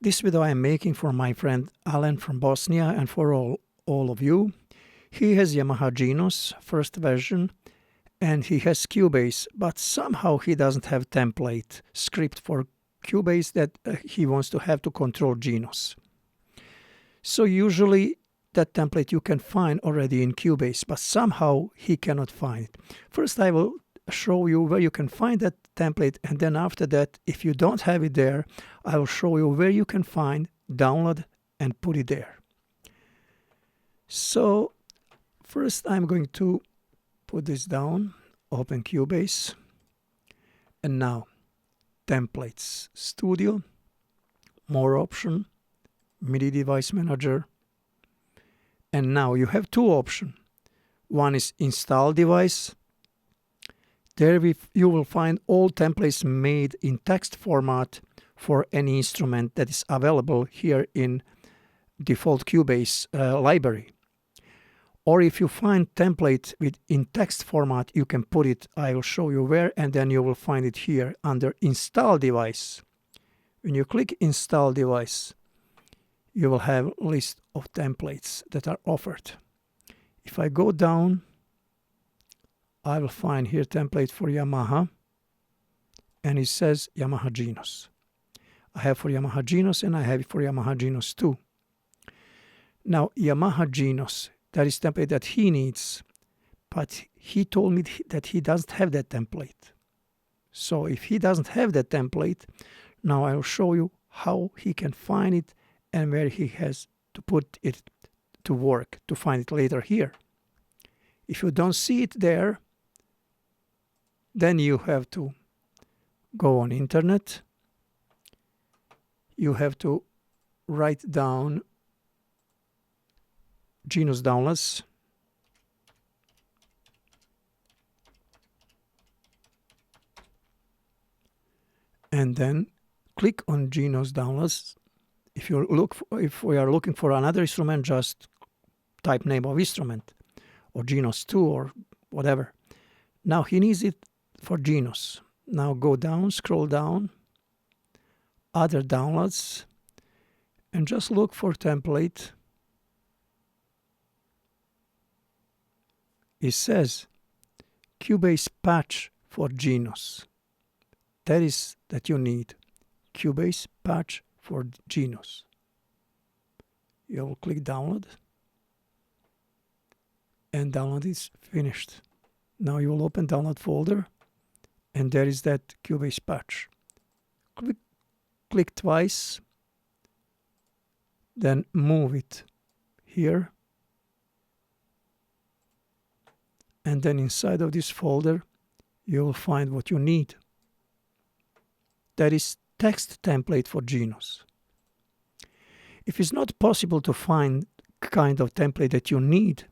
This video I am making for my friend Alan from Bosnia and for all of you. He has Yamaha Genos first version and he has Cubase, but somehow he doesn't have template script for Cubase that he wants to have to control Genos. So usually that template you can find already in Cubase, but somehow he cannot find it. First I will show you where you can find that template, and then after that, if you don't have it there, I will show you where you can find, download and put it there. So first I'm going to put this down, open Cubase, and now templates, studio, more option, MIDI device manager, and now you have two options. One is install device. There you will find all templates made in text format for any instrument that is available here in default Cubase library. Or if you find template in text format, you can put it, I will show you where, and then you will find it here under install device. When you click install device, you will have a list of templates that are offered. If I go down, I will find here template for Yamaha, and it says Yamaha Genos. I have for Yamaha Genos and I have it for Yamaha Genos 2. Now Yamaha Genos, that is template that he needs, but he told me that he doesn't have that template. So if he doesn't have that template, now I will show you how he can find it and where he has to put it to work to find it later here. If you don't see it there, then you have to go on internet. You have to write down Genos downloads. And then click on Genos downloads. If we are looking for another instrument, just type name of instrument or Genos 2 or whatever. Now he needs it for Genos. Now go down, scroll down, other downloads, and just look for template. It says Cubase patch for Genos. That is that you need Cubase patch for Genos. You will click download, and download is finished. Now you will open download folder, and there is that Cubase patch. Click twice, then move it here, and then inside of this folder you will find what you need. That is text template for Genos. If it's not possible to find kind of template that you need,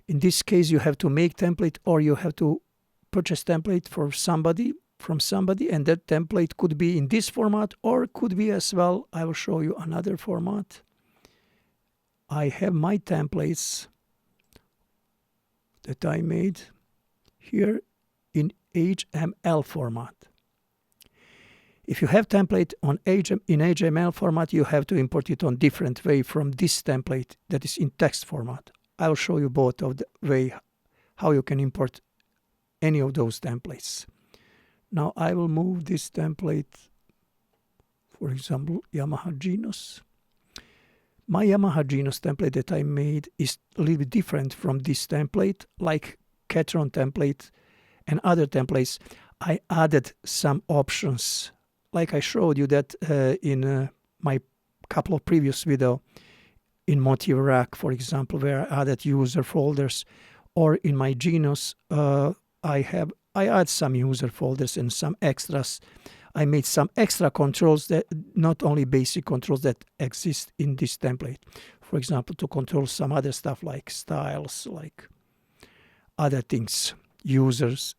in this case you have to make template, or you have to purchase template from somebody, and that template could be in this format or could be as well. I will show you another format. I have my templates that I made here in HTML format. If you have template in HTML format, you have to import it on different way from this template that is in text format. I will show you both of the way how you can import any of those templates. Now I will move this template, for example, Yamaha Genos. My Yamaha Genos template that I made is a little bit different from this template, like Catron template and other templates. I added some options, like I showed you that in my couple of previous video in Motive Rack, for example, where I added user folders, or in my Genos, I add some user folders and some extras. I made some extra controls, that not only basic controls that exist in this template. For example, to control some other stuff like styles, like other things, users,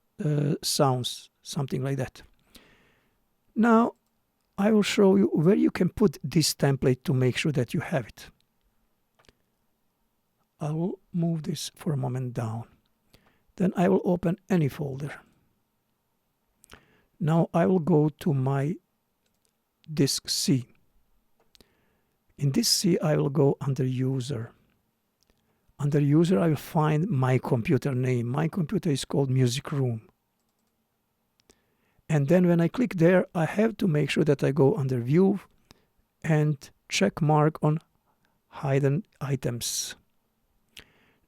sounds, something like that. Now I will show you where you can put this template to make sure that you have it. I will move this for a moment down. Then I will open any folder. Now I will go to my disk C. In this C, I will go under User. Under User, I will find my computer name. My computer is called Music Room. And then when I click there, I have to make sure that I go under View and check mark on Hidden Items.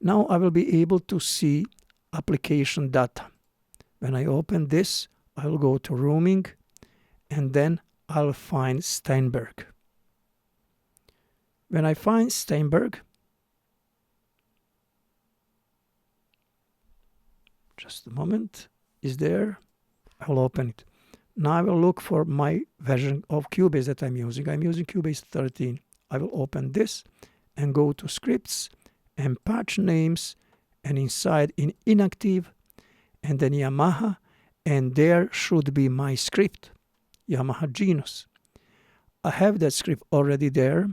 Now I will be able to see application data. When I open this, I will go to Roaming, and then I'll find Steinberg. When I find Steinberg, just a moment, is there? I will open it. Now I will look for my version of Cubase that I'm using. I'm using Cubase 13. I will open this and go to Scripts and Patch Names, and inside in Inactive, and then Yamaha, and there should be my script, Yamaha Genus. I have that script already there.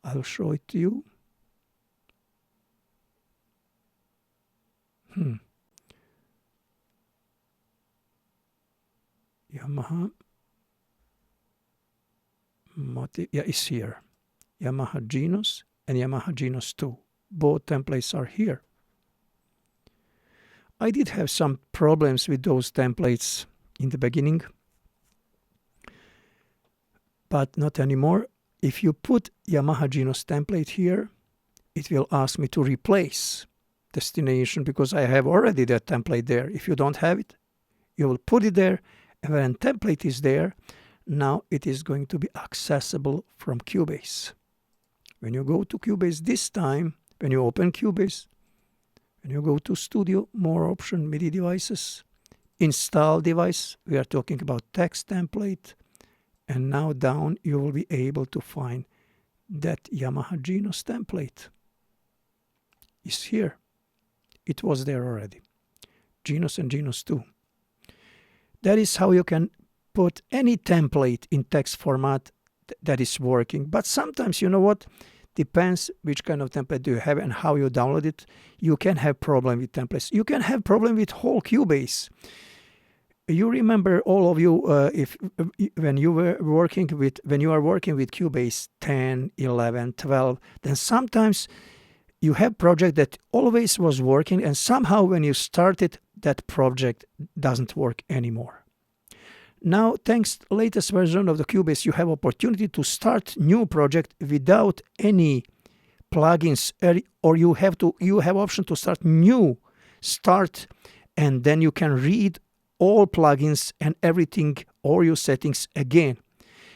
I'll show it to you. Yamaha yeah, it's here. Yamaha Genus and Yamaha Genus 2. Both templates are here. I did have some problems with those templates in the beginning, but not anymore. If you put Yamaha Genus template here, it will ask me to replace destination because I have already that template there. If you don't have it, you will put it there, and when template is there, now it is going to be accessible from Cubase. When you go to Cubase this time, when you open Cubase, when you go to Studio, More Option, MIDI Devices, Install Device, we are talking about text template, and now down you will be able to find that Yamaha Genus template. Is here. It was there already. Genus and Genus 2. That is how you can put any template in text format that is working. But sometimes, you know what? Depends which kind of template do you have and how you download it. You can have problem with templates. You can have problem with whole Cubase. You remember, all of you, when you are working with Cubase 10, 11, 12, then sometimes you have project that always was working, and somehow when you start it, that project doesn't work anymore. Now, thanks to latest version of the Cubase, you have opportunity to start new project without any plugins, or you have option to start new start, and then you can read all plugins and everything, all your settings again.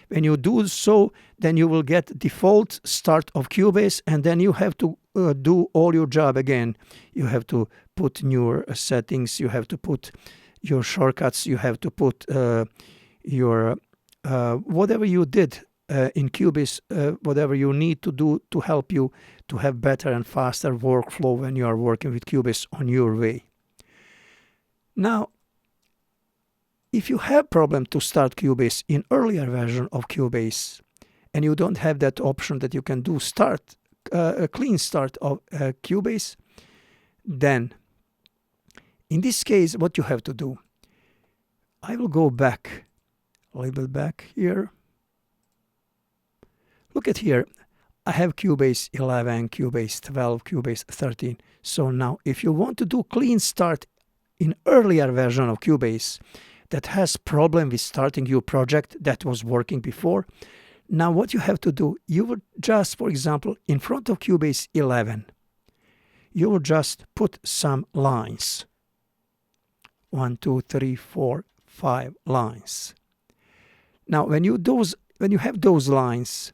When you do so, then you will get default start of Cubase, and then you have to do all your job again. You have to put new settings, you have to put your shortcuts, you have to put your whatever you did in Cubase, whatever you need to do to help you to have better and faster workflow when you are working with Cubase on your way. Now, if you have problem to start Cubase in earlier version of Cubase, and you don't have that option that you can do start a clean start of Cubase, then in this case, what you have to do, I will go back, a little back here. Look at here, I have Cubase 11, Cubase 12, Cubase 13. So now, if you want to do clean start in earlier version of Cubase that has problem with starting your project that was working before, now what you have to do, you will just, for example, in front of Cubase 11, you will just put some lines. 1, 2, 3, 4, 5 lines. Now, when you have those lines,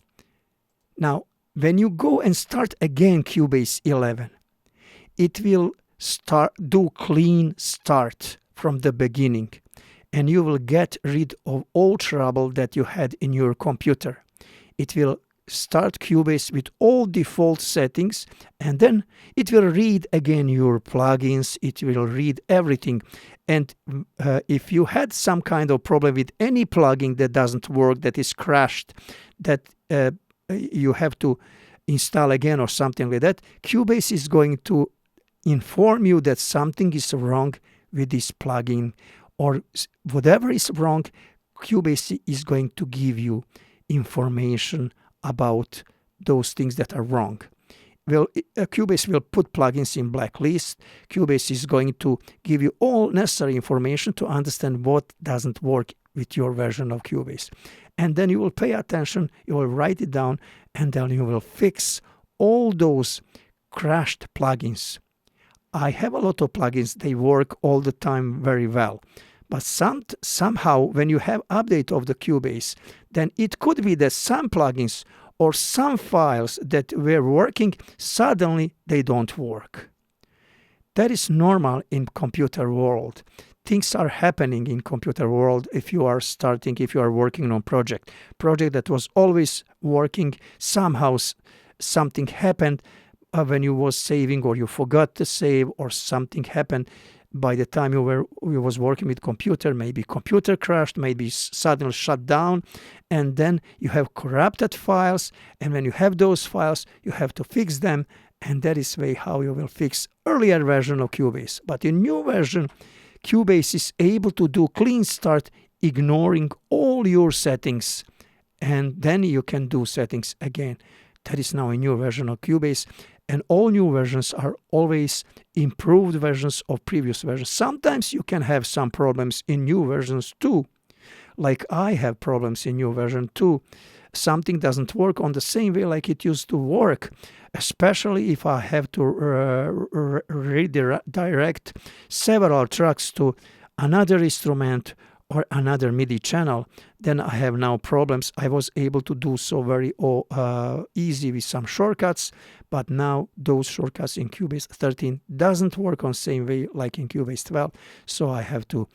now when you go and start again Cubase 11, it will do clean start from the beginning, and you will get rid of all trouble that you had in your computer. It will start Cubase with all default settings, and then it will read again your plugins, it will read everything. And if you had some kind of problem with any plugin that doesn't work, that is crashed, that you have to install again or something like that, Cubase is going to inform you that something is wrong with this plugin, or whatever is wrong, Cubase is going to give you information about those things that are wrong. Cubase will put plugins in blacklist. Cubase is going to give you all necessary information to understand what doesn't work with your version of Cubase. And then you will pay attention, you will write it down, and then you will fix all those crashed plugins. I have a lot of plugins, they work all the time very well. But somehow when you have update of the Cubase, then it could be that some plugins or some files that were working, suddenly they don't work. That is normal in computer world. Things are happening in computer world if you are working on project that was always working, somehow something happened when you was saving, or you forgot to save, or something happened by the time you was working with computer. Maybe computer crashed, maybe suddenly shut down, and then you have corrupted files, and when you have those files you have to fix them, and that is way how you will fix earlier version of Cubase. But in new version, Cubase is able to do clean start, ignoring all your settings, and then you can do settings again. That is now a new version of Cubase, and all new versions are always improved versions of previous versions. Sometimes you can have some problems in new versions too, like I have problems in new version too. Something doesn't work on the same way like it used to work, especially if I have to redirect several tracks to another instrument or another MIDI channel. Then I have now problems. I was able to do so very easy with some shortcuts, but now those shortcuts in Cubase 13 doesn't work on the same way like in Cubase 12, so I have to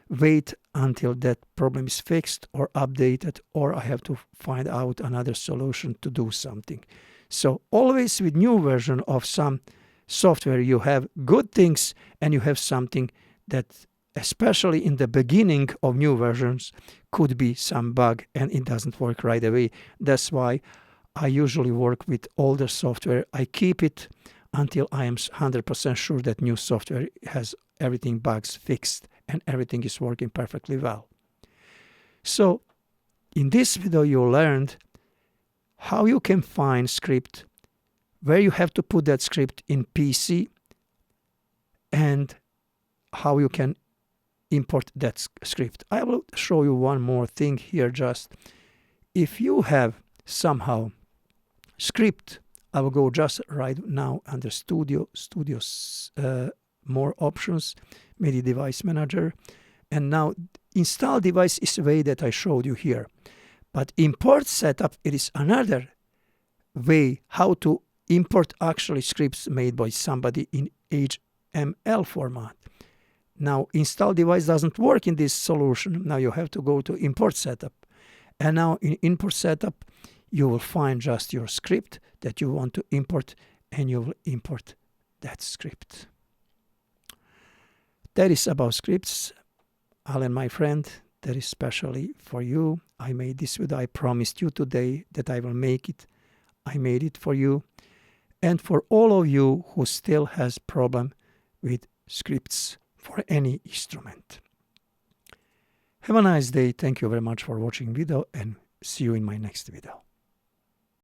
wait until that problem is fixed or updated, or I have to find out another solution to do something. So always with new version of some software you have good things, and you have something that especially in the beginning of new versions could be some bug and it doesn't work right away. That's why I usually work with older software. I keep it until I am 100% sure that new software has everything bugs fixed and everything is working perfectly well. So in this video you learned how you can find script, where you have to put that script in PC, and how you can import that script. I will show you one more thing here. Just if you have somehow script, I will go just right now under Studios, more options, MIDI device manager, and now install device is the way that I showed you here. But import setup, it is another way how to import actually scripts made by somebody in HTML format. Now install device doesn't work in this solution. Now you have to go to import setup, and now in import setup you will find just your script that you want to import, and you will import that script. That is about scripts. Alan, my friend, that is specially for you. I made this video. I promised you today that I will make it. I made it for you, and for all of you who still has problem with scripts for any instrument. Have a nice day. Thank you very much for watching video, and see you in my next video.